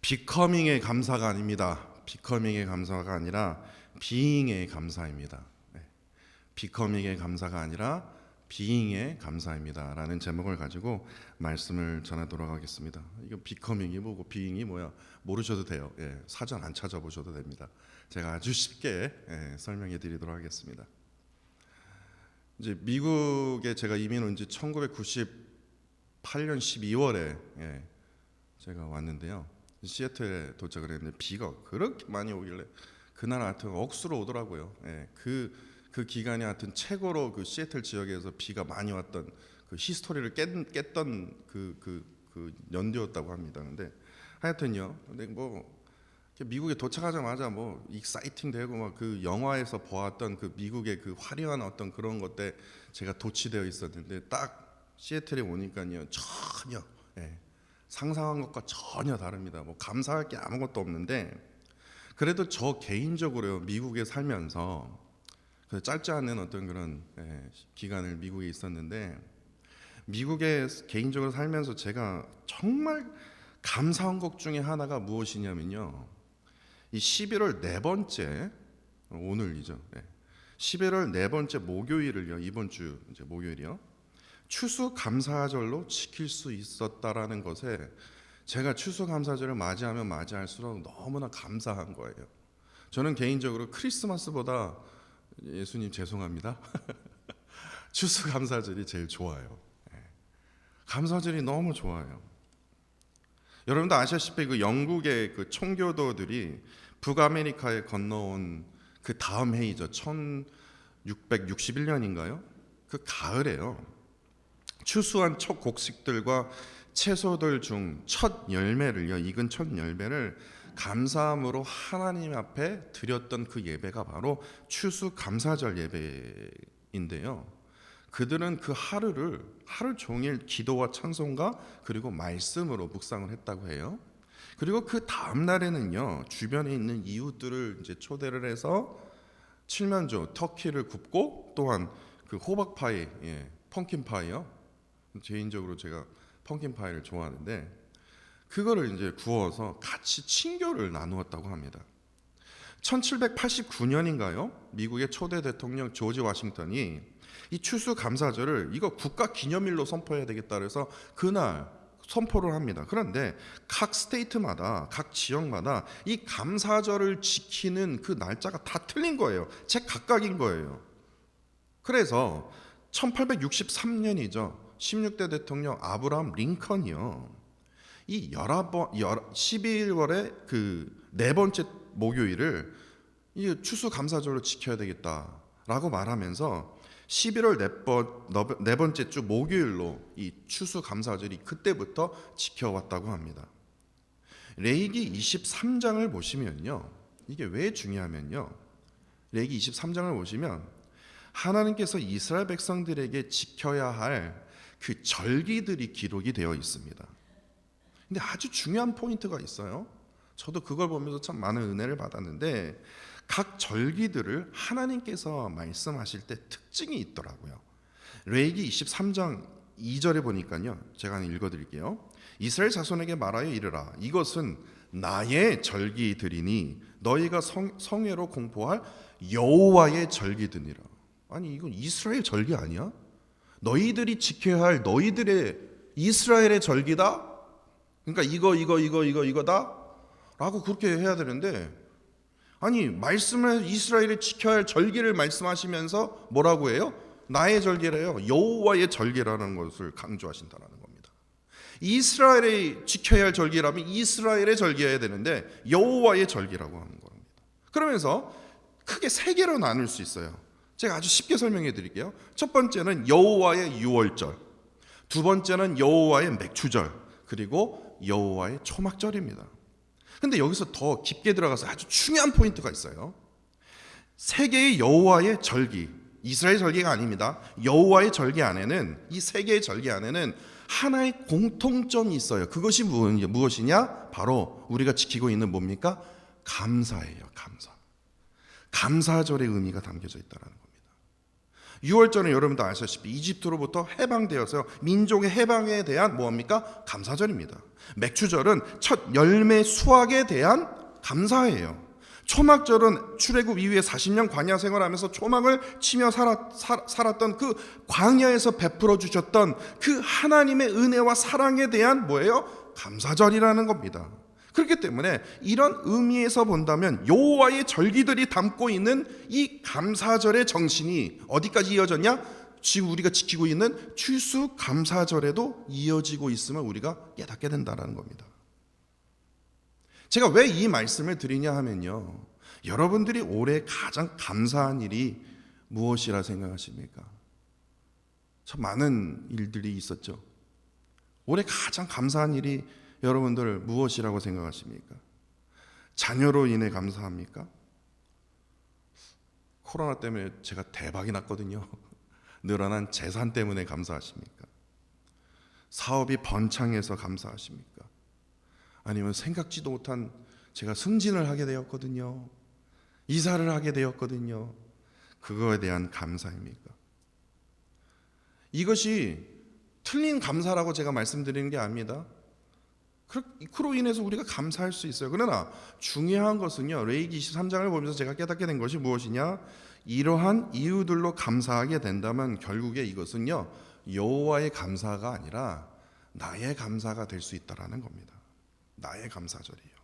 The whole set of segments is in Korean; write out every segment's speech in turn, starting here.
비커밍의 감사가 아닙니다. 비커밍의 감사가 아니라 비잉의 감사입니다. 비커밍의 감사가 아니라 비잉의 감사입니다 라는 제목을 가지고 말씀을 전하도록 하겠습니다. 이거 비커밍이 뭐고 비잉이 뭐야 모르셔도 돼요. 사전 안 찾아보셔도 됩니다. 제가 아주 쉽게 설명해 드리도록 하겠습니다. 이제 미국에 제가 이민 온 지 1998년 12월에 제가 왔는데요. 시애틀에 도착을 했는데 비가 그렇게 많이 오길래 그날 하여튼 억수로 오더라고요. 그 기간에 하여튼 최고로 그 시애틀 지역에서 비가 많이 왔던 그 히스토리를 깼던 그 연도였다고 합니다. 근데 하여튼요. 근데 뭐 미국에 도착하자마자 뭐 익사이팅 되고 막 그 영화에서 보았던 그 미국의 그 화려한 어떤 그런 것 때 제가 도취되어 있었는데 딱 시애틀에 오니까요 전혀 상상한 것과 전혀 다릅니다. 뭐 감사할 게 아무것도 없는데 그래도 저 개인적으로 미국에 살면서 그 짧지 않은 어떤 그런 기간을 미국에 있었는데 미국에 개인적으로 살면서 제가 정말 감사한 것 중에 하나가 무엇이냐면요. 이 11월 네 번째 오늘이죠. 11월 네 번째 목요일을요. 이번 주 이제 목요일이요. 추수감사절로 지킬 수 있었다라는 것에 제가 추수감사절을 맞이하면 맞이할수록 너무나 감사한 거예요. 저는 개인적으로 크리스마스보다 예수님 죄송합니다. 추수감사절이 제일 좋아요. 감사절이 너무 좋아요. 여러분도 아시다시피 그 영국의 그 총교도들이 북아메리카에 건너온 그 다음 해이죠. 1661년인가요? 그 가을에요. 추수한 첫 곡식들과 채소들 중 첫 열매를요, 익은 첫 열매를 감사함으로 하나님 앞에 드렸던 그 예배가 바로 추수감사절 예배인데요. 그들은 그 하루 종일 기도와 찬송가 그리고 말씀으로 묵상을 했다고 해요. 그리고 그 다음 날에는요, 주변에 있는 이웃들을 이제 초대를 해서 칠면조 터키를 굽고 또한 그 호박파이, 펑킨파이요. 개인적으로 제가 펑킨파이를 좋아하는데 그거를 이제 구워서 같이 친교를 나누었다고 합니다. 1789년인가요? 미국의 초대 대통령 조지 워싱턴이 이 추수감사절을 이거 국가 기념일로 선포해야 되겠다 그래서 그날 선포를 합니다. 그런데 각 스테이트마다 각 지역마다 이 감사절을 지키는 그 날짜가 다 틀린 거예요. 제각각인 거예요. 그래서 1863년이죠. 16대 대통령 아브라함 링컨이요. 이 12월에 그 네 번째 목요일을 이 추수감사절로 지켜야 되겠다라고 말하면서 11월 네 번째 주 목요일로 이 추수감사절이 그때부터 지켜왔다고 합니다. 레위기 23장을 보시면요. 이게 왜 중요하면요. 레위기 23장을 보시면 하나님께서 이스라엘 백성들에게 지켜야 할 그 절기들이 기록이 되어 있습니다. 근데 아주 중요한 포인트가 있어요. 저도 그걸 보면서 참 많은 은혜를 받았는데 각 절기들을 하나님께서 말씀하실 때 특징이 있더라고요. 레위기 23장 2절에 보니까요. 제가 읽어드릴게요. 이스라엘 자손에게 말하여 이르라. 이것은 나의 절기들이니 너희가 성회로 공포할 여호와의 절기들이라. 아니 이건 이스라엘 절기 아니야? 너희들이 지켜야 할 너희들의 이스라엘의 절기다? 그러니까 이거다? 라고 그렇게 해야 되는데 아니 말씀을 이스라엘이 지켜야 할 절기를 말씀하시면서 뭐라고 해요? 나의 절기래요. 여호와의 절기라는 것을 강조하신다는 겁니다. 이스라엘이 지켜야 할 절기라면 이스라엘의 절기여야 되는데 여호와의 절기라고 하는 겁니다. 그러면서 크게 세 개로 나눌 수 있어요. 제가 아주 쉽게 설명해 드릴게요. 첫 번째는 여호와의 유월절, 두 번째는 여호와의 맥추절, 그리고 여호와의 초막절입니다. 근데 여기서 더 깊게 들어가서 아주 중요한 포인트가 있어요. 세 개의 여호와의 절기, 이스라엘 절기가 아닙니다. 여호와의 절기 안에는 이 세 개의 절기 안에는 하나의 공통점이 있어요. 그것이 무엇이냐? 바로 우리가 지키고 있는 뭡니까? 감사예요. 감사. 감사절의 의미가 담겨져 있다는 겁니다. 6월절은 여러분도 아시다시피 이집트로부터 해방되어서 민족의 해방에 대한 뭐합니까? 감사절입니다. 맥주절은 첫 열매 수확에 대한 감사예요. 초막절은 출애굽 이후에 40년 광야 생활하면서 초막을 치며 살았던 그 광야에서 베풀어 주셨던 그 하나님의 은혜와 사랑에 대한 뭐예요? 감사절이라는 겁니다. 그렇기 때문에 이런 의미에서 본다면 여호와의 절기들이 담고 있는 이 감사절의 정신이 어디까지 이어졌냐? 지금 우리가 지키고 있는 추수감사절에도 이어지고 있음을 우리가 깨닫게 된다는 겁니다. 제가 왜 이 말씀을 드리냐 하면요, 여러분들이 올해 가장 감사한 일이 무엇이라 생각하십니까? 참 많은 일들이 있었죠. 올해 가장 감사한 일이 여러분들 무엇이라고 생각하십니까? 자녀로 인해 감사합니까? 코로나 때문에 제가 대박이 났거든요. 늘어난 재산 때문에 감사하십니까? 사업이 번창해서 감사하십니까? 아니면 생각지도 못한 제가 승진을 하게 되었거든요. 이사를 하게 되었거든요. 그거에 대한 감사입니까? 이것이 틀린 감사라고 제가 말씀드리는 게 아닙니다. 그로 인해서 우리가 감사할 수 있어요. 그러나 중요한 것은요, 레위기 23장을 보면서 제가 깨닫게 된 것이 무엇이냐? 이러한 이유들로 감사하게 된다면 결국에 이것은요, 여호와의 감사가 아니라 나의 감사가 될 수 있다라는 겁니다. 나의 감사절이에요.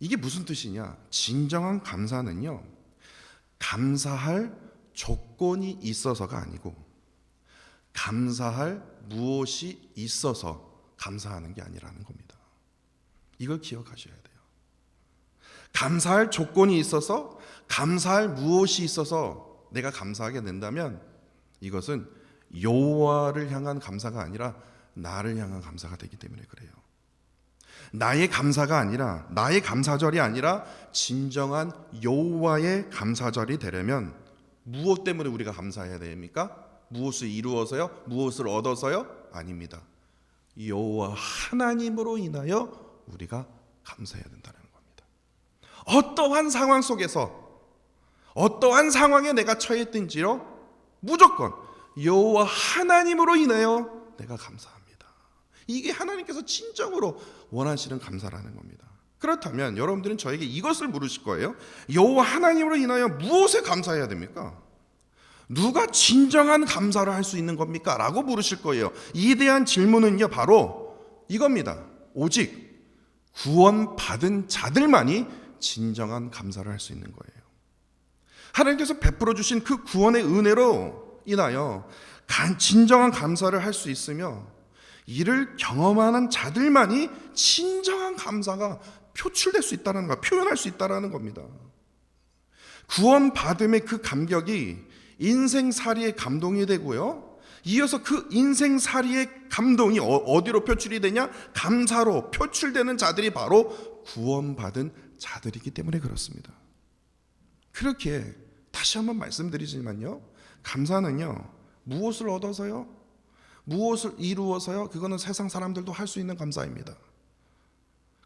이게 무슨 뜻이냐? 진정한 감사는요, 감사할 조건이 있어서가 아니고 감사할 무엇이 있어서 감사하는 게 아니라는 겁니다. 이걸 기억하셔야 돼요. 감사할 조건이 있어서, 감사할 무엇이 있어서 내가 감사하게 된다면 이것은 여호와를 향한 감사가 아니라 나를 향한 감사가 되기 때문에 그래요. 나의 감사가 아니라, 나의 감사절이 아니라 진정한 여호와의 감사절이 되려면 무엇 때문에 우리가 감사해야 됩니까? 무엇을 이루어서요? 무엇을 얻어서요? 아닙니다. 여호와 하나님으로 인하여 우리가 감사해야 된다는 겁니다. 어떠한 상황 속에서, 어떠한 상황에 내가 처했든지요, 무조건 여호와 하나님으로 인하여 내가 감사합니다. 이게 하나님께서 진정으로 원하시는 감사라는 겁니다. 그렇다면 여러분들은 저에게 이것을 물으실 거예요. 여호와 하나님으로 인하여 무엇에 감사해야 됩니까? 누가 진정한 감사를 할 수 있는 겁니까? 라고 물으실 거예요. 이에 대한 질문은요, 바로 이겁니다. 오직 구원받은 자들만이 진정한 감사를 할 수 있는 거예요. 하나님께서 베풀어 주신 그 구원의 은혜로 인하여 진정한 감사를 할 수 있으며, 이를 경험하는 자들만이 진정한 감사가 표출될 수 있다는 거, 표현할 수 있다는 겁니다. 구원받음의 그 감격이 인생살이의 감동이 되고요, 이어서 그 인생살이의 감동이 어디로 표출이 되냐? 감사로 표출되는 자들이 바로 구원받은 자들이기 때문에 그렇습니다. 그렇게 다시 한번 말씀드리지만요, 감사는요, 무엇을 얻어서요? 무엇을 이루어서요? 그거는 세상 사람들도 할 수 있는 감사입니다.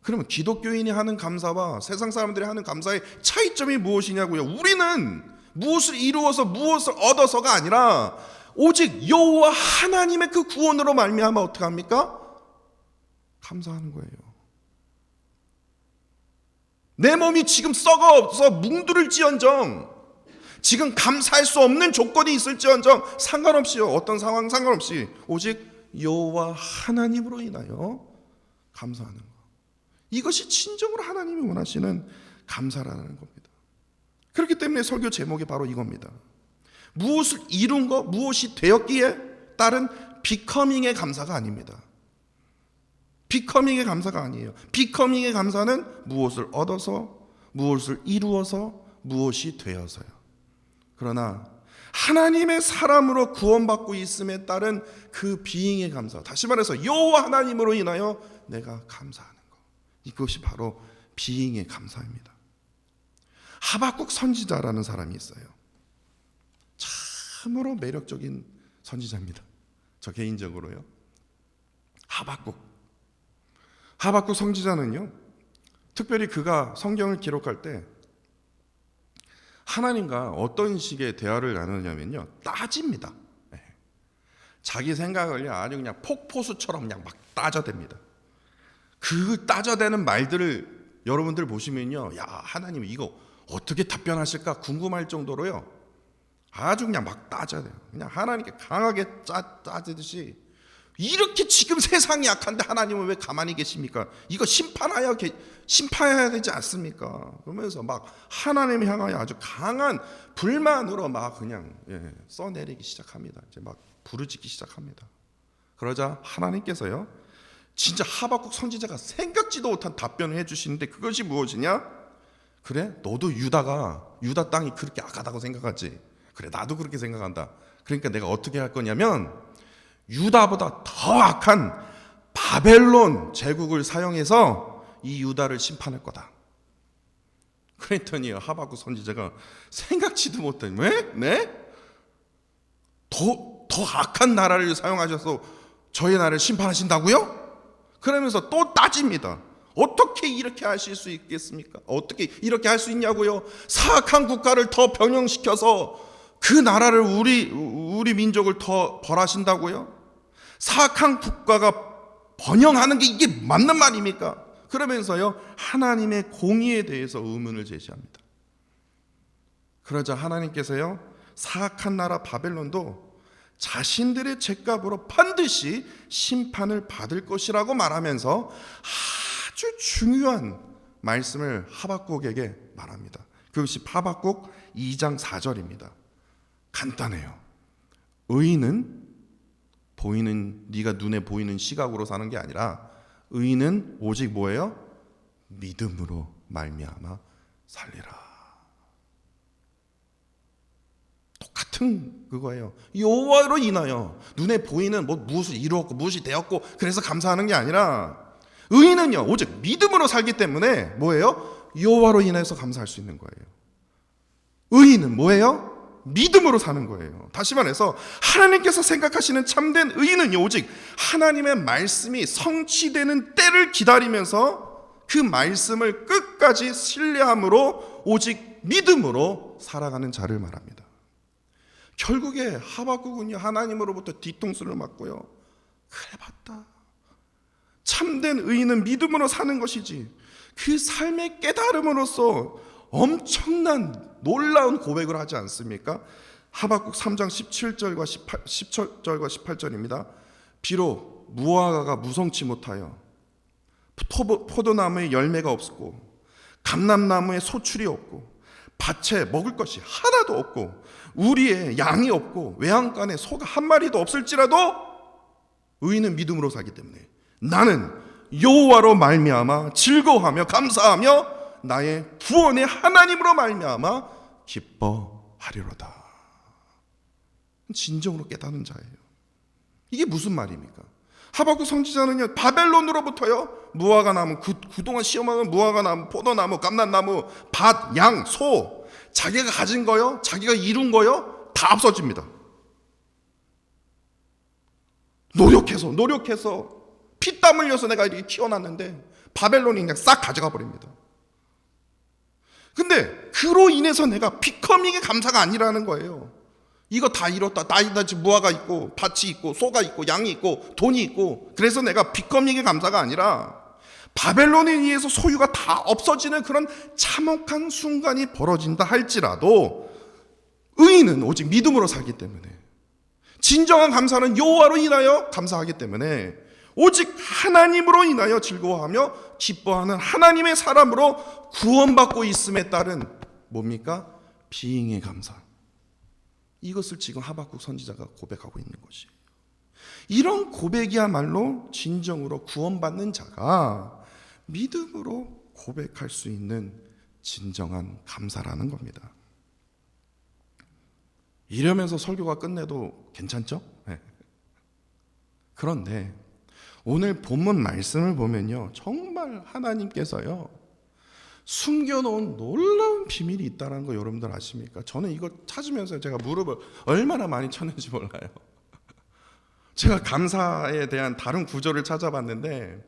그러면 기독교인이 하는 감사와 세상 사람들이 하는 감사의 차이점이 무엇이냐고요? 우리는 무엇을 이루어서 무엇을 얻어서가 아니라 오직 여호와 하나님의 그 구원으로 말미암아 어떻게 합니까? 감사하는 거예요. 내 몸이 지금 썩어서 뭉두를지언정, 지금 감사할 수 없는 조건이 있을지언정 상관없이요, 어떤 상황 상관없이 오직 여호와 하나님으로 인하여 감사하는 것, 이것이 진정으로 하나님이 원하시는 감사라는 겁니다. 그렇기 때문에 설교 제목이 바로 이겁니다. 무엇을 이룬 것, 무엇이 되었기에 따른 비커밍의 감사가 아닙니다. 비커밍의 감사가 아니에요. 비커밍의 감사는 무엇을 얻어서, 무엇을 이루어서, 무엇이 되어서요. 그러나 하나님의 사람으로 구원받고 있음에 따른 그 비잉의 감사, 다시 말해서 여호와 하나님으로 인하여 내가 감사하는 것, 이것이 바로 비잉의 감사입니다. 하박국 선지자라는 사람이 있어요. 참으로 매력적인 선지자입니다. 저 개인적으로요. 하박국 선지자는요, 특별히 그가 성경을 기록할 때 하나님과 어떤 식의 대화를 나누냐면요, 따집니다. 자기 생각을 아주 그냥 폭포수처럼 그냥 막 따져댑니다. 그 따져대는 말들을 여러분들 보시면요, 야, 하나님 이거 어떻게 답변하실까 궁금할 정도로요, 아주 그냥 막 따져대요. 그냥 하나님께 강하게 따지듯이, 이렇게 지금 세상이 약한데 하나님은 왜 가만히 계십니까? 이거 심판해야 되지 않습니까? 그러면서 막 하나님을 향하여 아주 강한 불만으로 막 그냥 써내리기 시작합니다. 이제 막 부르짖기 시작합니다. 그러자 하나님께서요, 진짜 하박국 선지자가 생각지도 못한 답변을 해주시는데, 그것이 무엇이냐? 그래, 너도 유다 땅이 그렇게 악하다고 생각하지? 그래, 나도 그렇게 생각한다. 그러니까 내가 어떻게 할 거냐면, 유다보다 더 악한 바벨론 제국을 사용해서 이 유다를 심판할 거다. 그랬더니 하박국 선지자가 생각지도 못한, 왜? 네? 더 악한 나라를 사용하셔서 저희 나라를 심판하신다고요? 그러면서 또 따집니다. 어떻게 이렇게 하실 수 있겠습니까? 어떻게 이렇게 할 수 있냐고요? 사악한 국가를 더 병영시켜서 그 나라를 우리 민족을 더 벌하신다고요? 사악한 국가가 번영하는 게 이게 맞는 말입니까? 그러면서요, 하나님의 공의에 대해서 의문을 제시합니다. 그러자 하나님께서요, 사악한 나라 바벨론도 자신들의 죄값으로 반드시 심판을 받을 것이라고 말하면서 아주 중요한 말씀을 하박국에게 말합니다. 그것이 하박국 2장 4절입니다. 간단해요. 의인은 네가 눈에 보이는 시각으로 사는 게 아니라, 의인은 오직 뭐예요? 믿음으로 말미암아 살리라. 똑같은 그거예요. 여호와로 인하여 눈에 보이는 무엇을 이루었고 무엇이 되었고 그래서 감사하는 게 아니라, 의인은요 오직 믿음으로 살기 때문에 뭐예요? 여호와로 인해서 감사할 수 있는 거예요. 의인은 뭐예요? 믿음으로 사는 거예요. 다시 말해서 하나님께서 생각하시는 참된 의인은요, 오직 하나님의 말씀이 성취되는 때를 기다리면서 그 말씀을 끝까지 신뢰함으로 오직 믿음으로 살아가는 자를 말합니다. 결국에 하박국은요, 하나님으로부터 뒤통수를 맞고요, 그래 봤다, 참된 의인은 믿음으로 사는 것이지, 그 삶의 깨달음으로써 엄청난 놀라운 고백을 하지 않습니까? 하박국 3장 17절과 18절입니다. 비록 무화과가 무성치 못하여 포도나무에 열매가 없고 감람나무에 소출이 없고 밭에 먹을 것이 하나도 없고 우리의 양이 없고 외양간에 소가 한 마리도 없을지라도 의인은 믿음으로 살기 때문에 나는 여호와로 말미암아 즐거워하며 감사하며 나의 구원의 하나님으로 말미암아 기뻐하리로다. 진정으로 깨닫는 자예요. 이게 무슨 말입니까? 하박국 선지자는요, 바벨론으로부터요, 무화과나무, 그동안 시험하는 무화과나무, 포도나무, 감람나무, 밭, 양, 소, 자기가 가진 거요, 자기가 이룬 거요, 다 없어집니다. 노력해서 피땀 흘려서 내가 이렇게 키워놨는데 바벨론이 그냥 싹 가져가 버립니다. 근데 그로 인해서 내가 비커밍의 감사가 아니라는 거예요. 이거 다 이뤘다. 나 지금 무화과 있고 밭이 있고 소가 있고 양이 있고 돈이 있고, 그래서 내가 비커밍의 감사가 아니라 바벨론에 의해서 소유가 다 없어지는 그런 참혹한 순간이 벌어진다 할지라도 의인은 오직 믿음으로 살기 때문에, 진정한 감사는 여호와로 인하여 감사하기 때문에 오직 하나님으로 인하여 즐거워하며 기뻐하는 하나님의 사람으로 구원받고 있음에 따른 뭡니까? 비행의 감사. 이것을 지금 하박국 선지자가 고백하고 있는 것이에요. 이런 고백이야말로 진정으로 구원받는 자가 믿음으로 고백할 수 있는 진정한 감사라는 겁니다. 이러면서 설교가 끝내도 괜찮죠? 네. 그런데 오늘 본문 말씀을 보면요, 정말 하나님께서요 숨겨놓은 놀라운 비밀이 있다는 거 여러분들 아십니까? 저는 이거 찾으면서 제가 무릎을 얼마나 많이 쳤는지 몰라요. 제가 감사에 대한 다른 구절을 찾아봤는데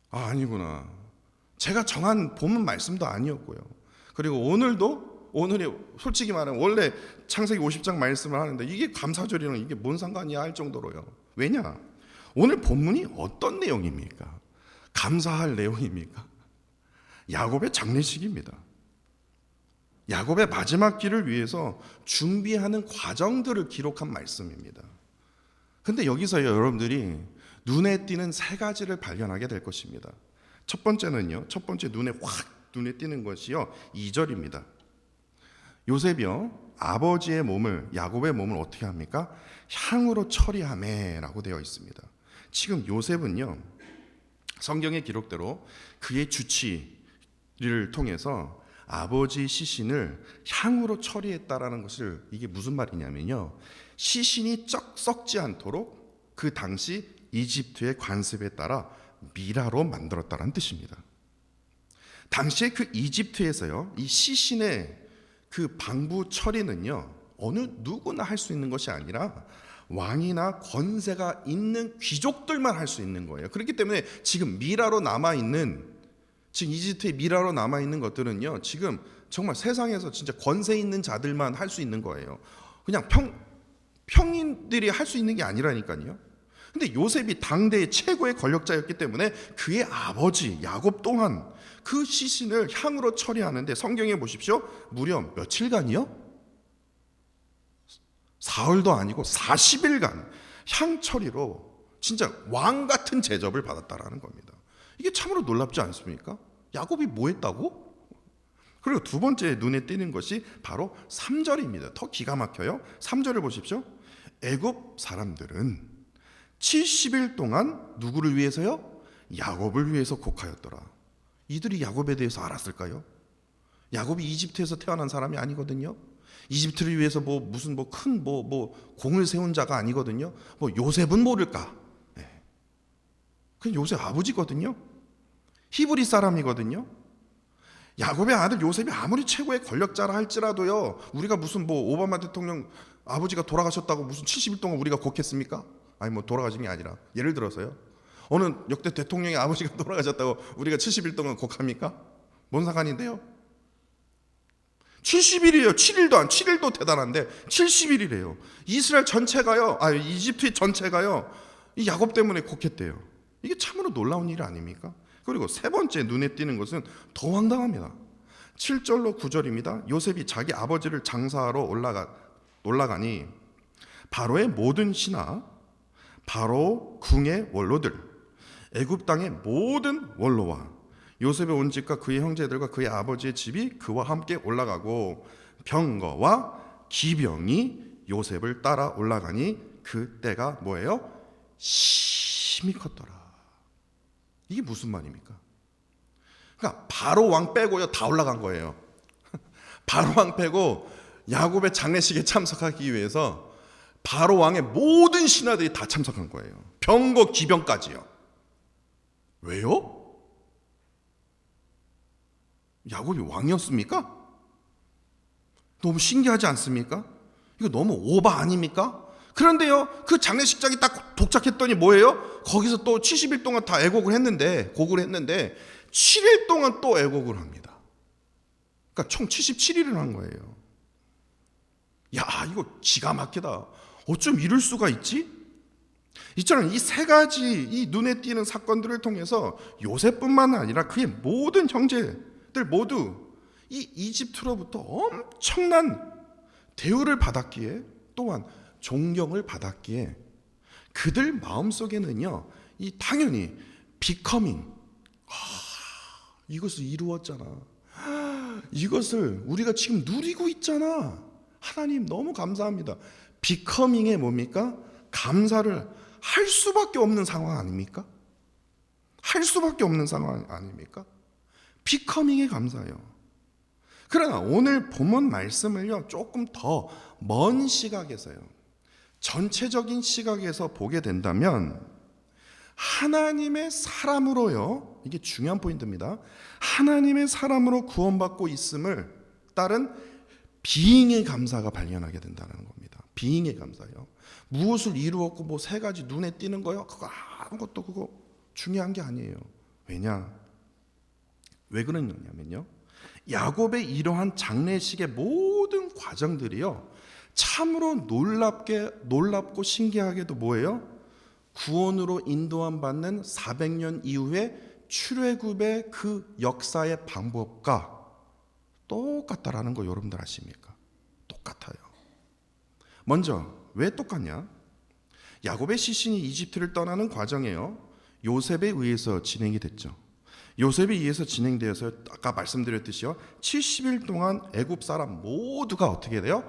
아니구나, 제가 정한 본문 말씀도 아니었고요, 그리고 오늘이 솔직히 말하면 원래 창세기 50장 말씀을 하는데 이게 감사절이랑 이게 뭔 상관이야 할 정도로요. 왜냐? 오늘 본문이 어떤 내용입니까? 감사할 내용입니까? 야곱의 장례식입니다. 야곱의 마지막 길을 위해서 준비하는 과정들을 기록한 말씀입니다. 근데 여기서 여러분들이 눈에 띄는 세 가지를 발견하게 될 것입니다. 첫 번째는요. 첫 번째 눈에 띄는 것이요. 2절입니다. 요셉이요. 아버지의 몸을 야곱의 몸을 어떻게 합니까? 향으로 처리하매라고 되어 있습니다. 지금 요셉은요. 성경의 기록대로 그의 주치를 통해서 아버지 시신을 향으로 처리했다라는 것을 이게 무슨 말이냐면요. 시신이 썩지 않도록 그 당시 이집트의 관습에 따라 미라로 만들었다는 뜻입니다. 당시에 그 이집트에서요. 이 시신의 그 방부 처리는요. 어느 누구나 할 수 있는 것이 아니라 왕이나 권세가 있는 귀족들만 할 수 있는 거예요. 그렇기 때문에 지금 미라로 남아있는 지금 이집트의 미라로 남아있는 것들은요. 지금 정말 세상에서 진짜 권세 있는 자들만 할 수 있는 거예요. 그냥 평인들이 할 수 있는 게 아니라니까요. 근데 요셉이 당대의 최고의 권력자였기 때문에 그의 아버지 야곱 또한 그 시신을 향으로 처리하는데 성경에 보십시오. 무려 며칠간이요? 사흘도 아니고 40일간 향 처리로 진짜 왕 같은 제접을 받았다라는 겁니다. 이게 참으로 놀랍지 않습니까? 야곱이 뭐 했다고? 그리고 두 번째 눈에 띄는 것이 바로 3절입니다. 더 기가 막혀요. 3절을 보십시오. 애굽 사람들은 70일 동안 누구를 위해서요? 야곱을 위해서 곡하였더라. 이들이 야곱에 대해서 알았을까요? 야곱이 이집트에서 태어난 사람이 아니거든요. 이집트를 위해서 무슨 큰 공을 세운 자가 아니거든요. 요셉은 모를까? 네. 그 요셉 아버지거든요. 히브리 사람이거든요. 야곱의 아들 요셉이 아무리 최고의 권력자라 할지라도요. 우리가 무슨 오바마 대통령 아버지가 돌아가셨다고 무슨 70일 동안 우리가 곡했습니까? 아니 돌아가신 게 아니라 예를 들어서요. 어느 역대 대통령의 아버지가 돌아가셨다고 우리가 70일 동안 곡합니까? 뭔 상관인데요? 70일이에요. 7일도 대단한데 70일이래요. 이스라엘 전체가요. 이집트 전체가요. 이 야곱 때문에 곡했대요. 이게 참으로 놀라운 일 아닙니까? 그리고 세 번째 눈에 띄는 것은 더 황당합니다. 7절로 9절입니다. 요셉이 자기 아버지를 장사하러 올라가니 바로의 모든 신하, 바로 궁의 원로들, 애굽 땅의 모든 원로와 요셉의 온 집과 그의 형제들과 그의 아버지의 집이 그와 함께 올라가고 병거와 기병이 요셉을 따라 올라가니 그 때가 뭐예요? 심히 컸더라. 이게 무슨 말입니까? 그러니까 바로 왕 빼고요 다 올라간 거예요. 바로 왕 빼고 야곱의 장례식에 참석하기 위해서 바로 왕의 모든 신하들이 다 참석한 거예요. 병거 기병까지요. 왜요? 야곱이 왕이었습니까? 너무 신기하지 않습니까? 이거 너무 오바 아닙니까? 그런데요, 그 장례식장이 딱 도착했더니 뭐예요? 거기서 또 70일 동안 다 곡을 했는데 7일 동안 또 애곡을 합니다. 그러니까 총 77일을 한 거예요. 야, 이거 기가 막히다. 어쩜 이럴 수가 있지? 이처럼 이 세 가지 이 눈에 띄는 사건들을 통해서 요셉뿐만 아니라 그의 모든 형제들 모두 이 이집트로부터 엄청난 대우를 받았기에 또한 존경을 받았기에 그들 마음속에는요 이 당연히 비커밍 이것을 이루었잖아. 이것을 우리가 지금 누리고 있잖아. 하나님 너무 감사합니다. 비커밍에 뭡니까? 감사를 할 수밖에 없는 상황 아닙니까? 할 수밖에 없는 상황 아닙니까? 비커밍에 감사해요. 그러나 오늘 본문 말씀을요 조금 더 먼 시각에서요 전체적인 시각에서 보게 된다면 하나님의 사람으로요 이게 중요한 포인트입니다. 하나님의 사람으로 구원받고 있음을 따른 비잉의 감사가 발견하게 된다는 겁니다. 비잉의 감사요. 무엇을 이루었고 세 가지 눈에 띄는 거요? 그거 아무것도 그거 중요한 게 아니에요. 왜 그러냐면요. 야곱의 이러한 장례식의 모든 과정들이요, 참으로 놀랍고 신기하게도 뭐예요? 구원으로 인도함 받는 400년 이후에 출애굽의 그 역사의 방법과 똑같다라는 거 여러분들 아십니까? 똑같아요. 먼저 왜 똑같냐? 야곱의 시신이 이집트를 떠나는 과정이에요, 요셉에 의해서 진행이 됐죠. 요셉에 의해서 진행되어서 아까 말씀드렸듯이요, 70일 동안 애굽 사람 모두가 어떻게 돼요?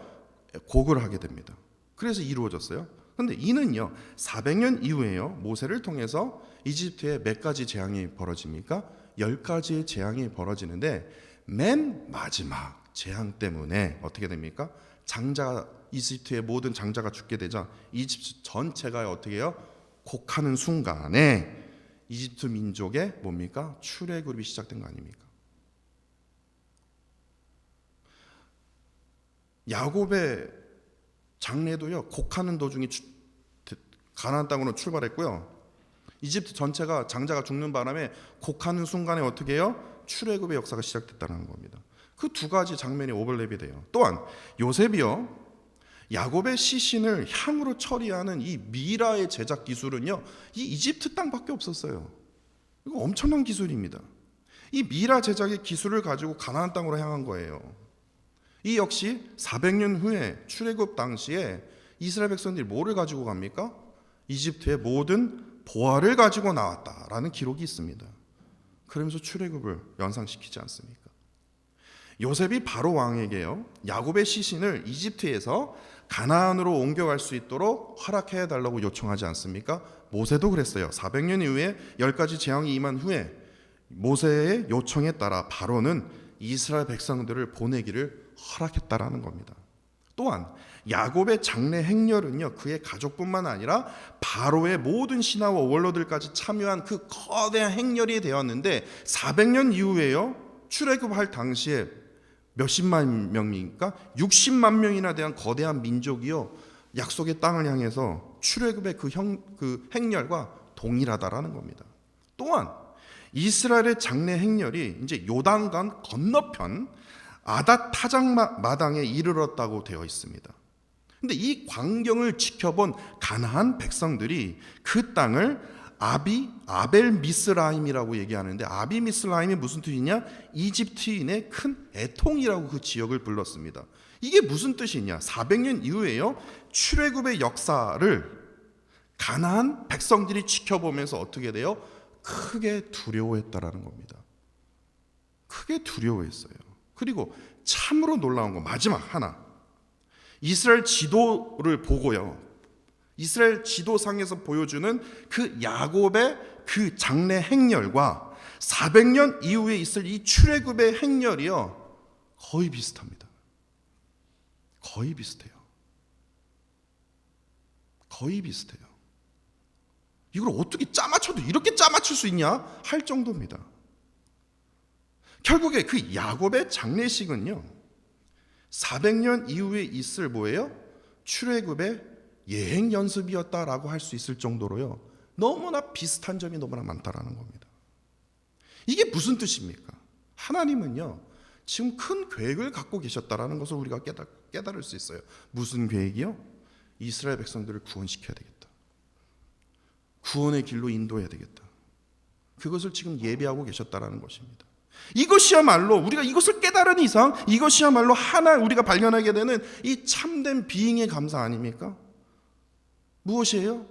곡을 하게 됩니다. 그래서 이루어졌어요. 그런데 이는요, 400년 이후에요, 모세를 통해서 이집트에 몇 가지 재앙이 벌어집니까? 10가지의 재앙이 벌어지는데, 맨 마지막 재앙 때문에 어떻게 됩니까? 이집트의 모든 장자가 죽게 되자 이집트 전체가 어떻게 해요? 곡하는 순간에 이집트 민족의 뭡니까? 출애굽이 시작된 거 아닙니까? 야곱의 장례도요, 곡하는 도중에 가나안 땅으로 출발했고요, 이집트 전체가 장자가 죽는 바람에 곡하는 순간에 어떻게 해요? 출애굽의 역사가 시작됐다는 겁니다. 그 두 가지 장면이 오버랩이 돼요. 또한 요셉이요, 야곱의 시신을 향으로 처리하는 이 미라의 제작 기술은요, 이 이집트 땅밖에 없었어요. 이거 엄청난 기술입니다. 이 미라 제작의 기술을 가지고 가나안 땅으로 향한 거예요. 이 역시 400년 후에 출애굽 당시에 이스라엘 백성들이 뭐를 가지고 갑니까? 이집트의 모든 보화를 가지고 나왔다라는 기록이 있습니다. 그러면서 출애굽을 연상시키지 않습니까? 요셉이 바로 왕에게요, 야곱의 시신을 이집트에서 가나안으로 옮겨갈 수 있도록 허락해 달라고 요청하지 않습니까? 모세도 그랬어요. 400년 이후에 10가지 재앙이 임한 후에 모세의 요청에 따라 바로는 이스라엘 백성들을 보내기를 허락했다라는 겁니다. 또한 야곱의 장례 행렬은요, 그의 가족뿐만 아니라 바로의 모든 신하와 원로들까지 참여한 그 거대한 행렬이 되었는데, 400년 이후에요, 출애굽할 당시에 몇십만 명입니까? 60만 명이나 대한 거대한 민족이요, 약속의 땅을 향해서 출애굽의 그 행렬과 동일하다라는 겁니다. 또한 이스라엘의 장례 행렬이 이제 요단강 건너편 아닷 타작마당에 이르렀다고 되어 있습니다. 근데 이 광경을 지켜본 가나안 백성들이 그 땅을 아벨 미스라임이라고 얘기하는데, 아비 미스라임이 무슨 뜻이냐? 이집트인의 큰 애통이라고 그 지역을 불렀습니다. 이게 무슨 뜻이냐? 400년 이후에요, 출애굽의 역사를 가나안 백성들이 지켜보면서 어떻게 돼요? 크게 두려워했다라는 겁니다. 크게 두려워했어요. 그리고 참으로 놀라운 거 마지막 하나, 이스라엘 지도를 보고요, 이스라엘 지도상에서 보여주는 그 야곱의 그 장례 행렬과 400년 이후에 있을 이 출애굽의 행렬이요, 거의 비슷합니다. 거의 비슷해요. 거의 비슷해요. 이걸 어떻게 짜맞춰도 이렇게 짜맞출 수 있냐 할 정도입니다. 결국에 그 야곱의 장례식은요, 400년 이후에 있을 뭐예요? 출애굽의 예행 연습이었다라고 할 수 있을 정도로요, 너무나 비슷한 점이 너무나 많다라는 겁니다. 이게 무슨 뜻입니까? 하나님은요, 지금 큰 계획을 갖고 계셨다라는 것을 우리가 깨달을 수 있어요. 무슨 계획이요? 이스라엘 백성들을 구원시켜야 되겠다. 구원의 길로 인도해야 되겠다. 그것을 지금 예비하고 계셨다라는 것입니다. 이것이야말로 우리가 이것을 깨달은 이상, 이것이야말로 하나 우리가 발견하게 되는 이 참된 비행의 감사 아닙니까? 무엇이에요?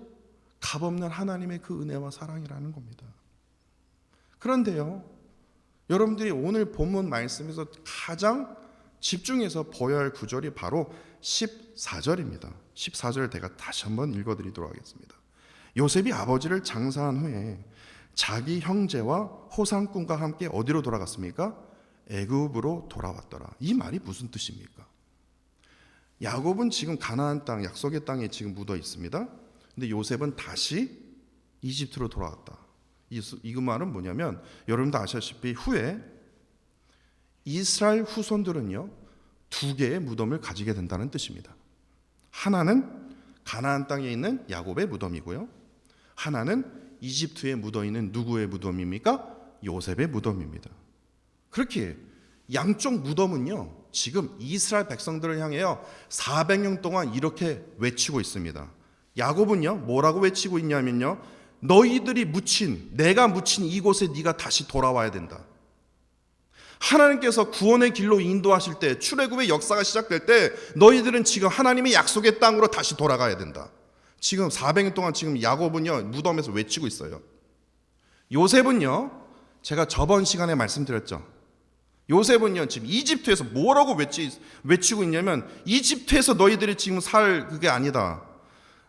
값없는 하나님의 그 은혜와 사랑이라는 겁니다. 그런데요, 여러분들이 오늘 본문 말씀에서 가장 집중해서 보아야 할 구절이 바로 14절입니다. 14절 제가 다시 한번 읽어드리도록 하겠습니다. 요셉이 아버지를 장사한 후에 자기 형제와 호상꾼과 함께 어디로 돌아갔습니까? 애굽으로 돌아왔더라. 이 말이 무슨 뜻입니까? 야곱은 지금 가나안 땅, 약속의 땅에 지금 묻어 있습니다. 근데 요셉은 다시 이집트로 돌아왔다. 이 말은 뭐냐면, 여러분도 아시다시피 후에 이스라엘 후손들은요, 두 개의 무덤을 가지게 된다는 뜻입니다. 하나는 가나안 땅에 있는 야곱의 무덤이고요, 하나는 이집트에 묻어 있는 누구의 무덤입니까? 요셉의 무덤입니다. 그렇게 양쪽 무덤은요, 지금 이스라엘 백성들을 향해요 400년 동안 이렇게 외치고 있습니다. 야곱은요 뭐라고 외치고 있냐면요, 너희들이 묻힌, 내가 묻힌 이곳에 네가 다시 돌아와야 된다. 하나님께서 구원의 길로 인도하실 때, 출애굽의 역사가 시작될 때 너희들은 지금 하나님의 약속의 땅으로 다시 돌아가야 된다. 지금 400년 동안 지금 야곱은요 무덤에서 외치고 있어요. 요셉은요, 제가 저번 시간에 말씀드렸죠. 요셉은요 지금 이집트에서 뭐라고 외치고 있냐면, 이집트에서 너희들이 지금 살 그게 아니다.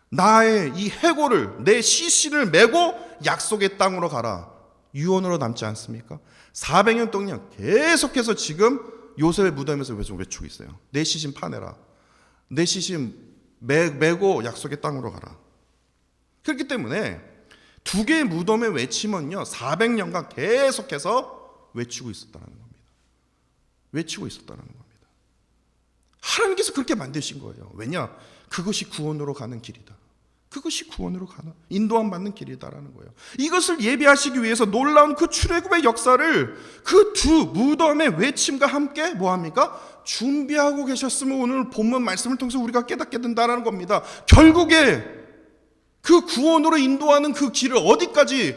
나의 이 해골을, 내 시신을 메고 약속의 땅으로 가라. 유언으로 남지 않습니까? 400년 동안 계속해서 지금 요셉의 무덤에서 외치고 있어요. 내 시신 파내라. 내 시신 메고 약속의 땅으로 가라. 그렇기 때문에 두 개의 무덤의 외침은요 400년간 계속해서 외치고 있었다는 겁니다. 외치고 있었다는 겁니다. 하나님께서 그렇게 만드신 거예요. 왜냐? 그것이 구원으로 가는 길이다. 그것이 구원으로 가는, 인도함 받는 길이다라는 거예요. 이것을 예비하시기 위해서 놀라운 그 출애굽의 역사를 그 두 무덤의 외침과 함께 뭐합니까? 준비하고 계셨으면 오늘 본문 말씀을 통해서 우리가 깨닫게 된다는 겁니다. 결국에 그 구원으로 인도하는 그 길을 어디까지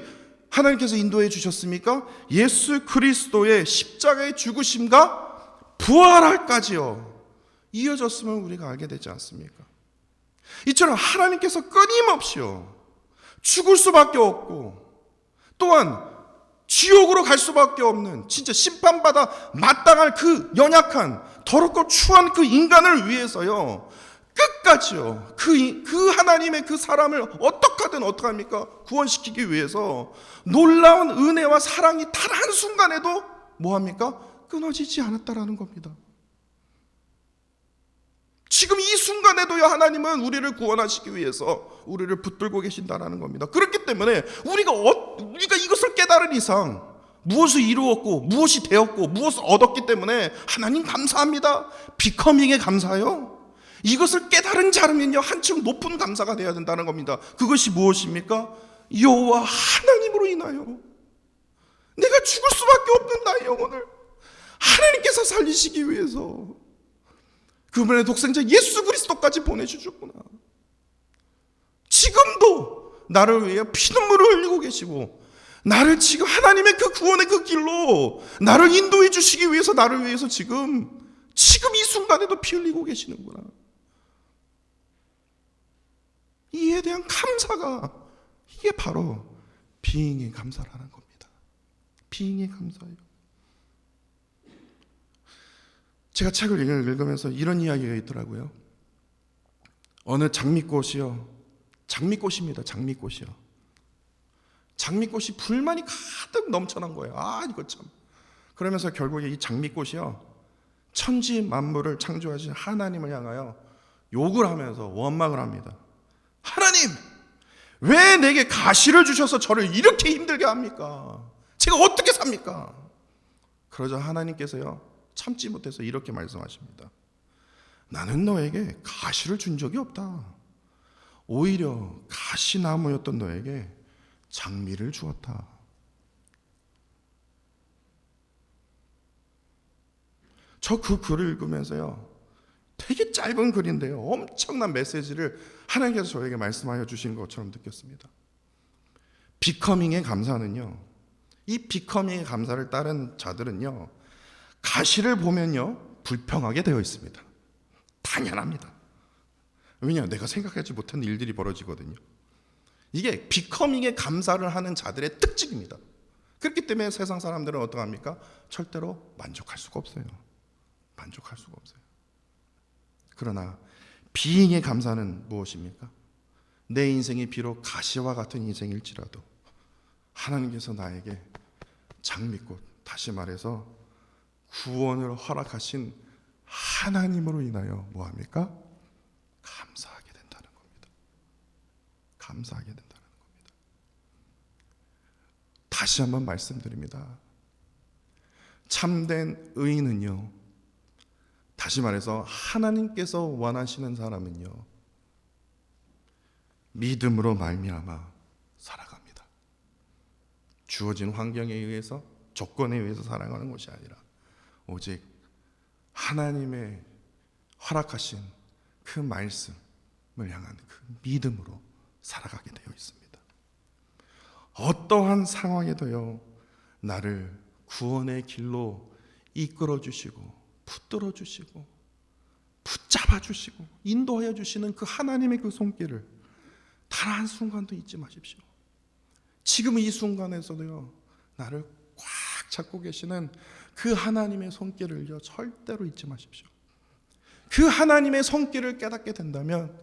하나님께서 인도해 주셨습니까? 예수 그리스도의 십자가의 죽으심과 부활할까지요 이어졌으면 우리가 알게 되지 않습니까? 이처럼 하나님께서 끊임없이요 죽을 수밖에 없고, 또한 지옥으로 갈 수밖에 없는, 진짜 심판받아 마땅할 그 연약한 더럽고 추한 그 인간을 위해서요 끝까지요 그 하나님의 그 사람을 어떡합니까? 구원시키기 위해서 놀라운 은혜와 사랑이 단 한순간에도 뭐합니까? 끊어지지 않았다라는 겁니다. 지금 이 순간에도요 하나님은 우리를 구원하시기 위해서 우리를 붙들고 계신다라는 겁니다. 그렇기 때문에 우리가 이것을 깨달은 이상, 무엇을 이루었고 무엇이 되었고 무엇을 얻었기 때문에 하나님 감사합니다, 비커밍에 감사요, 이것을 깨달은 자라면요 한층 높은 감사가 되어야 된다는 겁니다. 그것이 무엇입니까? 여호와 하나님으로 인하여 내가 죽을 수밖에 없는 나의 영혼을 하나님께서 살리시기 위해서 그분의 독생자 예수 그리스도까지 보내주셨구나. 지금도 나를 위해 피눈물을 흘리고 계시고, 나를 지금 하나님의 그 구원의 그 길로 나를 인도해 주시기 위해서, 나를 위해서 지금 이 순간에도 피 흘리고 계시는구나. 이에 대한 감사가, 이게 바로 비잉의 감사라는 겁니다. 비잉의 감사예요. 제가 책을 읽으면서 이런 이야기가 있더라고요. 어느 장미꽃이요, 장미꽃입니다. 장미꽃이요. 장미꽃이 불만이 가득 넘쳐난 거예요. 이거 참. 그러면서 결국에 이 장미꽃이요 천지 만물을 창조하신 하나님을 향하여 욕을 하면서 원망을 합니다. 하나님, 왜 내게 가시를 주셔서 저를 이렇게 힘들게 합니까? 제가 어떻게 삽니까? 그러자 하나님께서요 참지 못해서 이렇게 말씀하십니다. 나는 너에게 가시를 준 적이 없다. 오히려 가시나무였던 너에게 장미를 주었다. 저 그 글을 읽으면서요 되게 짧은 글인데요 엄청난 메시지를 하나님께서 저에게 말씀하여 주신 것처럼 느꼈습니다. 비커밍의 감사는요, 이 비커밍의 감사를 따른 자들은요 가시를 보면요 불평하게 되어 있습니다. 당연합니다. 왜냐, 내가 생각하지 못한 일들이 벌어지거든요. 이게 비커밍의 감사를 하는 자들의 특징입니다. 그렇기 때문에 세상 사람들은 어떠합니까? 절대로 만족할 수가 없어요. 만족할 수가 없어요. 그러나 비잉의 감사는 무엇입니까? 내 인생이 비록 가시와 같은 인생일지라도 하나님께서 나에게 장미꽃, 다시 말해서 구원을 허락하신 하나님으로 인하여 뭐합니까? 감사하게 된다는 겁니다. 감사하게 된다는 겁니다. 다시 한번 말씀드립니다. 참된 의인은요, 다시 말해서 하나님께서 원하시는 사람은요 믿음으로 말미암아 살아갑니다. 주어진 환경에 의해서, 조건에 의해서 살아가는 것이 아니라 오직 하나님의 허락하신 그 말씀을 향한 그 믿음으로 살아가게 되어 있습니다. 어떠한 상황에도요, 나를 구원의 길로 이끌어 주시고 붙들어 주시고 붙잡아 주시고 인도하여 주시는 그 하나님의 그 손길을 단 한순간도 잊지 마십시오. 지금 이 순간에서도요, 나를 꽉 잡고 계시는 그 하나님의 손길을요, 절대로 잊지 마십시오. 그 하나님의 손길을 깨닫게 된다면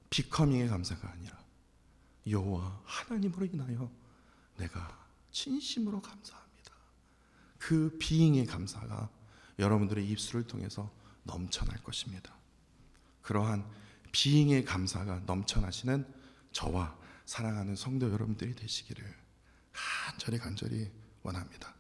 비커밍의 감사가 아니라 여호와 하나님으로 인하여 내가 진심으로 감사합니다, 그 비잉의 감사가 여러분들의 입술을 통해서 넘쳐날 것입니다. 그러한 비잉의 감사가 넘쳐나시는 저와 사랑하는 성도 여러분들이 되시기를 간절히 원합니다.